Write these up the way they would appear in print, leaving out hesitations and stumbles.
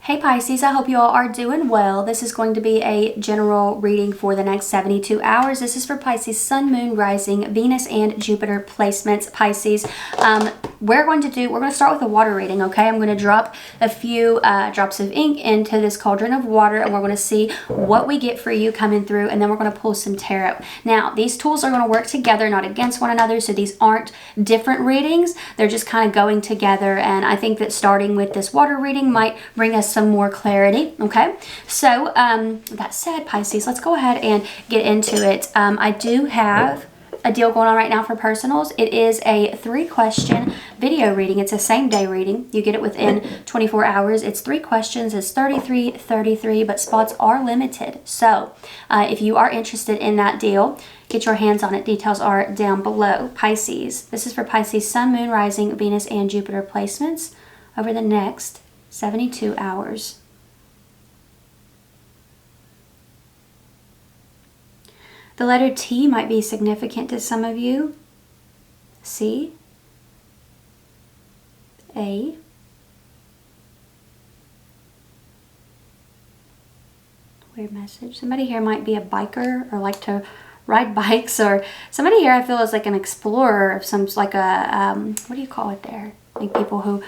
Hey Pisces, I hope you all are doing well. This is going to be a general reading for the next 72 hours. This is for Pisces, Sun, Moon, Rising, Venus, and Jupiter placements. Pisces, we're going to start with a water reading, okay? I'm going to drop a few drops of ink into this cauldron of water, and we're going to see what we get for you coming through, and then we're going to pull some tarot. Now, these tools are going to work together, not against one another, so these aren't different readings. They're just kind of going together, and I think that starting with this water reading might bring us some more clarity. Okay, so that said, Pisces, let's go ahead and get into it. I do have a deal going on right now for personals. It is a 3-question video reading. It's a same day reading. You get it within 24 hours. It's 3 questions. It's $33.33, but spots are limited. So if you are interested in that deal, get your hands on it. Details are down below. Pisces, this is for Pisces, Sun, Moon, Rising, Venus, and Jupiter placements over the next 72 hours. The letter T might be significant to some of you. C, A, weird message. Somebody here might be a biker or like to ride bikes, or somebody here I feel is like an explorer of some, like a, what do you call it there? Like people who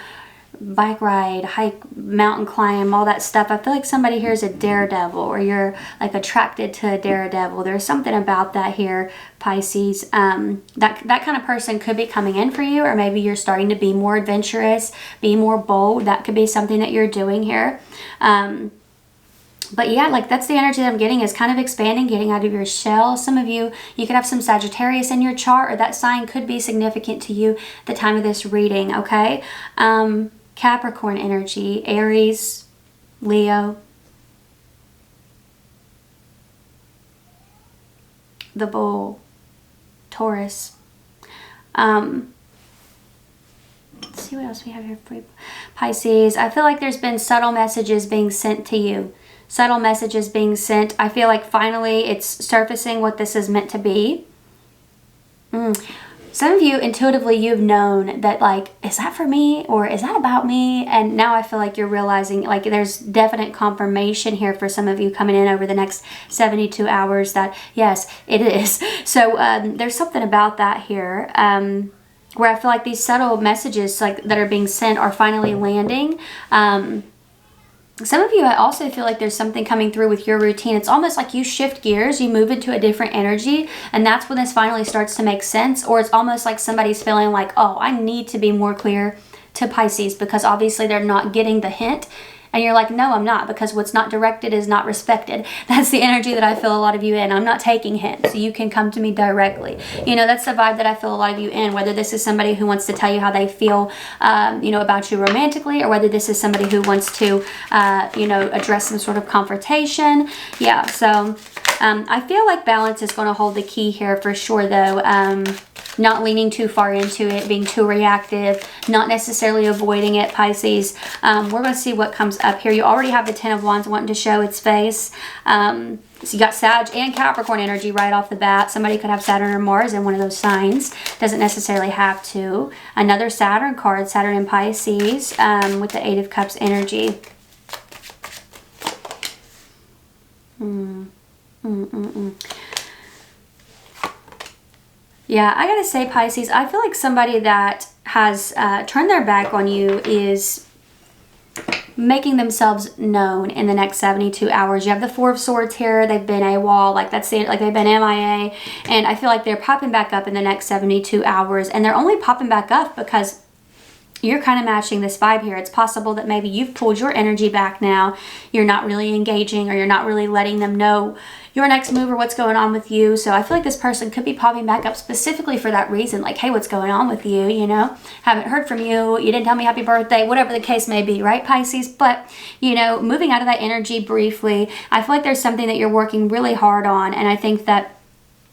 bike ride, hike, mountain climb, all that stuff. I feel like somebody here is a daredevil, or you're like attracted to a daredevil. There's something about that here, Pisces. That kind of person could be coming in for you, or maybe you're starting to be more adventurous, be more bold. That could be something that you're doing here. But yeah, like that's the energy that I'm getting, is kind of expanding, getting out of your shell. Some of you, you could have some Sagittarius in your chart, or that sign could be significant to you at the time of this reading, okay? Capricorn energy, Aries, Leo, the Bull, Taurus. Let's see what else we have here for you. Pisces, I feel like there's been subtle messages being sent to you. Subtle messages being sent. I feel like finally it's surfacing what this is meant to be. Some of you, intuitively, you've known that, like, is that for me, or is that about me? And now I feel like you're realizing, like, there's definite confirmation here for some of you coming in over the next 72 hours that, yes, it is. So there's something about that here where I feel like these subtle messages, like, that are being sent are finally landing. Some of you, I also feel like there's something coming through with your routine. It's almost like you shift gears, you move into a different energy, and that's when this finally starts to make sense. Or it's almost like somebody's feeling like, oh, I need to be more clear to Pisces, because obviously they're not getting the hint. And you're like, no, I'm not, because what's not directed is not respected. That's the energy that I feel a lot of you in. I'm not taking hints, so you can come to me directly. You know, that's the vibe that I feel a lot of you in, whether this is somebody who wants to tell you how they feel, you know, about you romantically, or whether this is somebody who wants to, you know, address some sort of confrontation. Yeah, so I feel like balance is going to hold the key here for sure, though. Not leaning too far into it, being too reactive, not necessarily avoiding it, Pisces. We're going to see what comes up here. You already have the 10 of Wands wanting to show its face. So you got Sag and Capricorn energy right off the bat. Somebody could have Saturn or Mars in one of those signs. Doesn't necessarily have to. Another Saturn card, Saturn and Pisces, with the 8 of Cups energy. Yeah, I gotta say, Pisces, I feel like somebody that has turned their back on you is making themselves known in the next 72 hours. You have the 4 of Swords here. They've been AWOL, like that's the, like they've been MIA, and I feel like they're popping back up in the next 72 hours, and they're only popping back up because you're kind of matching this vibe here. It's possible that maybe you've pulled your energy back now. You're not really engaging, or you're not really letting them know your next move or what's going on with you. So I feel like this person could be popping back up specifically for that reason. Like, hey, what's going on with you? You know, haven't heard from you. You didn't tell me happy birthday, whatever the case may be, right, Pisces? But, you know, moving out of that energy briefly, I feel like there's something that you're working really hard on. And I think that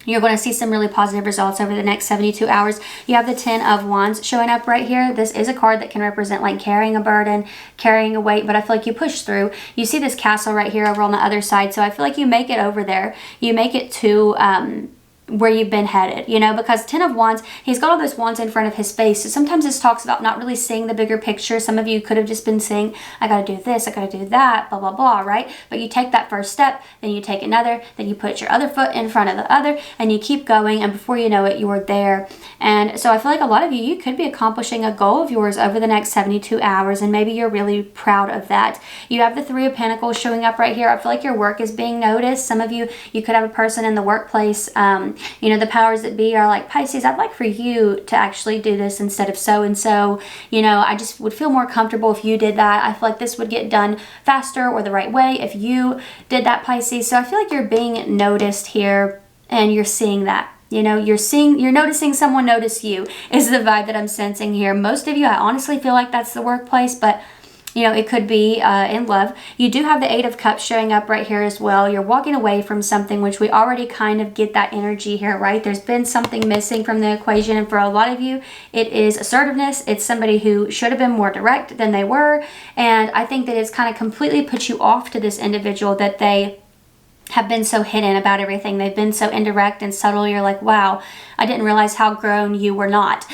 you're going to see some really positive results over the next 72 hours. You have the 10 of Wands showing up right here. This is a card that can represent like carrying a burden, carrying a weight, but I feel like you push through. You see this castle right here over on the other side, so I feel like you make it over there. You make it to where you've been headed, you know, because 10 of Wands, he's got all those wands in front of his face. So sometimes this talks about not really seeing the bigger picture. Some of you could have just been saying, I got to do this, I got to do that, blah, blah, blah, right? But you take that first step, then you take another, then you put your other foot in front of the other, and you keep going, and before you know it, you are there. And so I feel like a lot of you could be accomplishing a goal of yours over the next 72 hours, and maybe you're really proud of that. You have the Three of Pentacles showing up right here. I feel like your work is being noticed. Some of you could have a person in the workplace, you know, the powers that be are like, Pisces, I'd like for you to actually do this instead of so-and-so. You know, I just would feel more comfortable if you did that. I feel like this would get done faster or the right way if you did that, Pisces. So I feel like you're being noticed here, and you're seeing that. You know, you're noticing someone notice you is the vibe that I'm sensing here. Most of you, I honestly feel like that's the workplace, but you know, it could be in love. You do have the Eight of Cups showing up right here as well. You're walking away from something, which we already kind of get that energy here, right? There's been something missing from the equation, and for a lot of you, it is assertiveness. It's somebody who should have been more direct than they were, and I think that it's kind of completely put you off to this individual, that they have been so hidden about everything. They've been so indirect and subtle. You're like, wow, I didn't realize how grown you were not.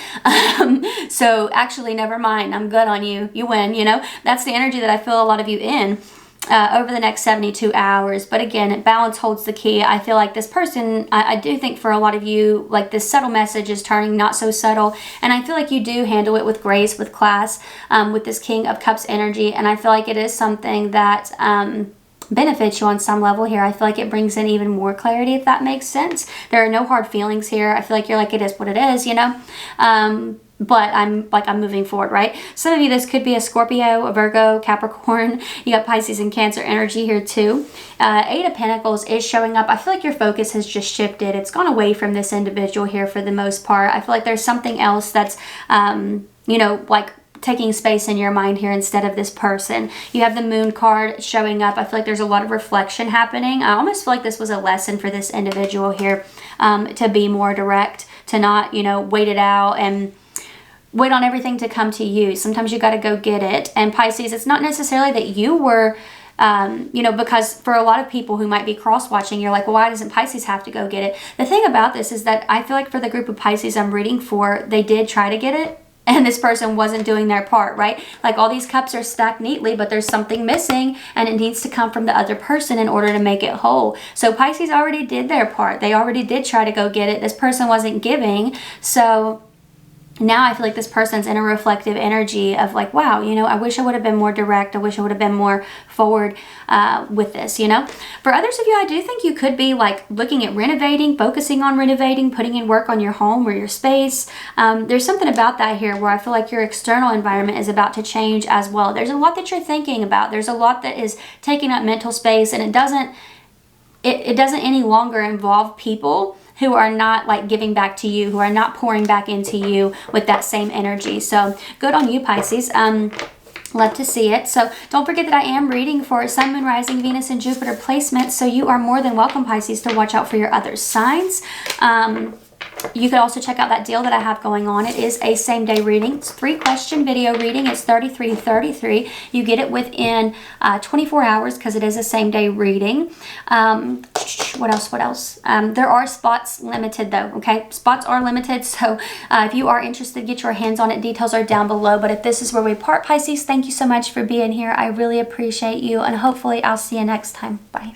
So actually, never mind. I'm good on you. You win, you know? That's the energy that I feel a lot of you in over the next 72 hours. But again, balance holds the key. I feel like this person, I do think for a lot of you, like this subtle message is turning not so subtle. And I feel like you do handle it with grace, with class, with this King of Cups energy. And I feel like it is something that benefits you on some level here. I feel like it brings in even more clarity, if that makes sense. There are no hard feelings here. I feel like you're like, it is what it is, you know? But I'm moving forward, right? Some of you, this could be a Scorpio, a Virgo, Capricorn. You got Pisces and Cancer energy here too. Eight of Pentacles is showing up. I feel like your focus has just shifted. It's gone away from this individual here for the most part. I feel like there's something else that's, you know, like taking space in your mind here instead of this person. You have the Moon card showing up. I feel like there's a lot of reflection happening. I almost feel like this was a lesson for this individual here, to be more direct, to not, you know, wait it out and wait on everything to come to you. Sometimes you got to go get it. And Pisces, it's not necessarily that you were, you know, because for a lot of people who might be cross-watching, you're like, well, why doesn't Pisces have to go get it? The thing about this is that I feel like for the group of Pisces I'm reading for, they did try to get it, and this person wasn't doing their part, right? Like all these cups are stacked neatly, but there's something missing, and it needs to come from the other person in order to make it whole. So Pisces already did their part. They already did try to go get it. This person wasn't giving. So now I feel like this person's in a reflective energy of like, wow, you know, I wish I would have been more direct. I wish I would have been more forward with this, you know. For others of you, I do think you could be like looking at renovating, focusing on renovating, putting in work on your home or your space. There's something about that here where I feel like your external environment is about to change as well. There's a lot that you're thinking about. There's a lot that is taking up mental space, and it doesn't any longer involve people who are not like giving back to you, who are not pouring back into you with that same energy. So good on you, Pisces. Love to see it. So don't forget that I am reading for Sun, Moon, Rising, Venus, and Jupiter placement. So you are more than welcome, Pisces, to watch out for your other signs. You could also check out that deal that I have going on. It is a same-day reading. It's a 3-question video reading. It's $33.33. You get it within 24 hours because it is a same-day reading. What else? There are spots limited, though, okay? Spots are limited, so if you are interested, get your hands on it. Details are down below. But if this is where we part, Pisces, thank you so much for being here. I really appreciate you, and hopefully I'll see you next time. Bye.